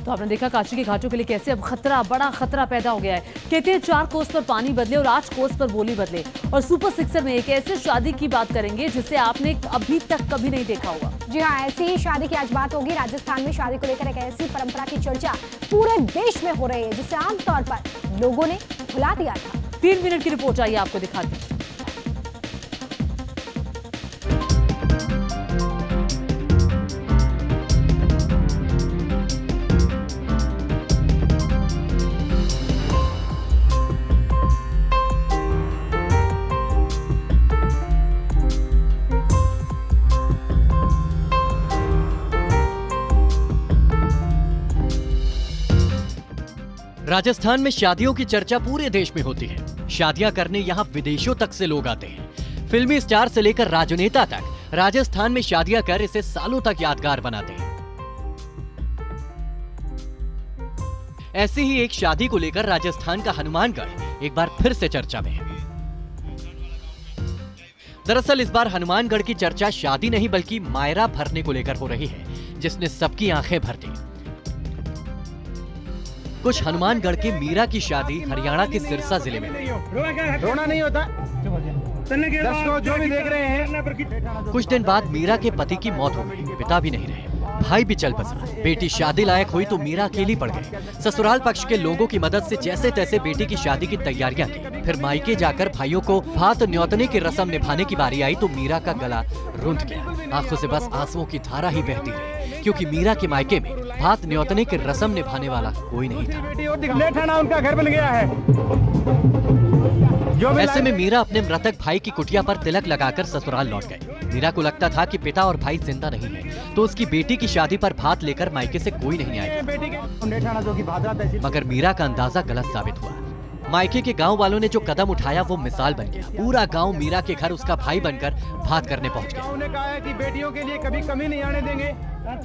तो आपने देखा काशी के घाटों के लिए कैसे अब खतरा, बड़ा खतरा पैदा हो गया है। कहते हैं 4 कोस पर पानी बदले और 8 कोस पर बोली बदले। और सुपर सिक्सर में एक ऐसे शादी की बात करेंगे जिसे आपने अभी तक कभी नहीं देखा होगा। जी हाँ, ऐसी ही शादी की आज बात होगी। राजस्थान में शादी को लेकर एक ऐसी परंपरा की चर्चा पूरे देश में हो रही है जिसे आमतौर पर लोगों ने भुला दिया था। 3 मिनट की रिपोर्ट आइए आपको दिखाते हैं। राजस्थान में शादियों की चर्चा पूरे देश में होती है। शादियां करने यहाँ विदेशों तक से लोग आते हैं। फिल्मी स्टार से लेकर राजनेता तक राजस्थान में शादियां कर इसे सालों तक यादगार बनाते हैं। ऐसी ही एक शादी को लेकर राजस्थान का हनुमानगढ़ एक बार फिर से चर्चा में है। दरअसल इस बार हनुमानगढ़ की चर्चा शादी नहीं बल्कि मायरा भरने को लेकर हो रही है, जिसने सबकी आंखें भर दी। कुछ हनुमानगढ़ के मीरा की शादी हरियाणा के सिरसा जिले में रोना नहीं होता। दर्शकों जो भी देख रहे हैं, कुछ दिन बाद मीरा के पति की मौत हो गई। पिता भी नहीं रहे, भाई भी चल बसा। बेटी शादी लायक हुई तो मीरा अकेली पड़ गई। ससुराल पक्ष के लोगों की मदद से जैसे तैसे बेटी की शादी की तैयारियां की। फिर मायके जाकर भाइयों को भात न्योतने की रस्म निभाने की बारी आई तो मीरा का गला रुंध गया। आंखों से बस आंसुओं की धारा ही बहती रही, क्योंकि मीरा के मायके में भात न्योतने की रस्म निभाने वाला कोई नहीं था। लेठाना उनका घर बन गया है। ऐसे में मीरा अपने मृतक भाई की कुटिया पर तिलक लगाकर ससुराल लौट गए। मीरा को लगता था कि पिता और भाई जिंदा नहीं है, तो उसकी बेटी की शादी पर भात लेकर मायके से कोई नहीं आएगा। मगर मीरा का अंदाजा गलत साबित हुआ। मायके के गांव वालों ने जो कदम उठाया वो मिसाल बन गया। पूरा गांव मीरा के घर उसका भाई बनकर भात करने पहुंच गया। उन्होंने कहा है कि बेटियों के लिए कभी कमी नहीं आने देंगे।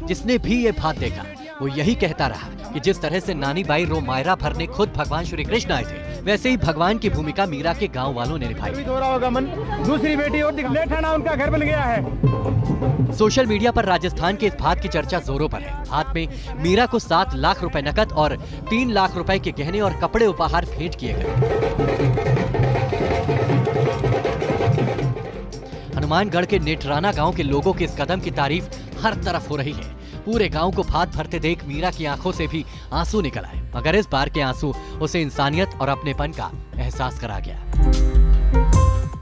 जिसने भी ये भात देखा वो यही कहता रहा कि जिस तरह से नानी बाई रो मायरा भरने खुद भगवान श्री कृष्ण आए थे, वैसे ही भगवान की भूमिका मीरा के गांव वालों ने निभाई। होगा मन, दूसरी बेटी और लेठाना उनका घर बन गया है। सोशल मीडिया पर राजस्थान के इस भात की चर्चा जोरों पर है। भात में मीरा को 7 लाख रुपए नकद और 3 लाख रुपए के गहने और कपड़े उपहार भेंट किए गए। हनुमानगढ़ के नेटराना गांव के लोगों के इस कदम की तारीफ हर तरफ हो रही है। पूरे गांव को भात भरते देख मीरा की आंखों से भी आंसू निकल आए, मगर इस बार के आंसू उसे इंसानियत और अपनेपन का एहसास करा गया।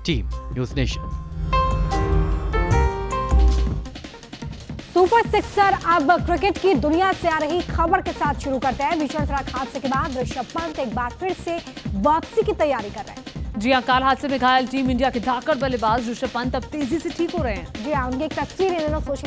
Team news nation. Super sixer अब क्रिकेट की दुनिया से आ रही खबर के साथ शुरू करते हैं। भीषण सड़क हादसे के बाद ऋषभ पंत एक बार फिर से वापसी की तैयारी कर रहे हैं। जी हाँ, कार हादसे में घायल टीम इंडिया के धाकड़ बल्लेबाज ऋषभ पंत अब तेजी से ठीक हो रहे हैं। जी हाँ, उनकी एक तस्वीर इन्होंने सोशल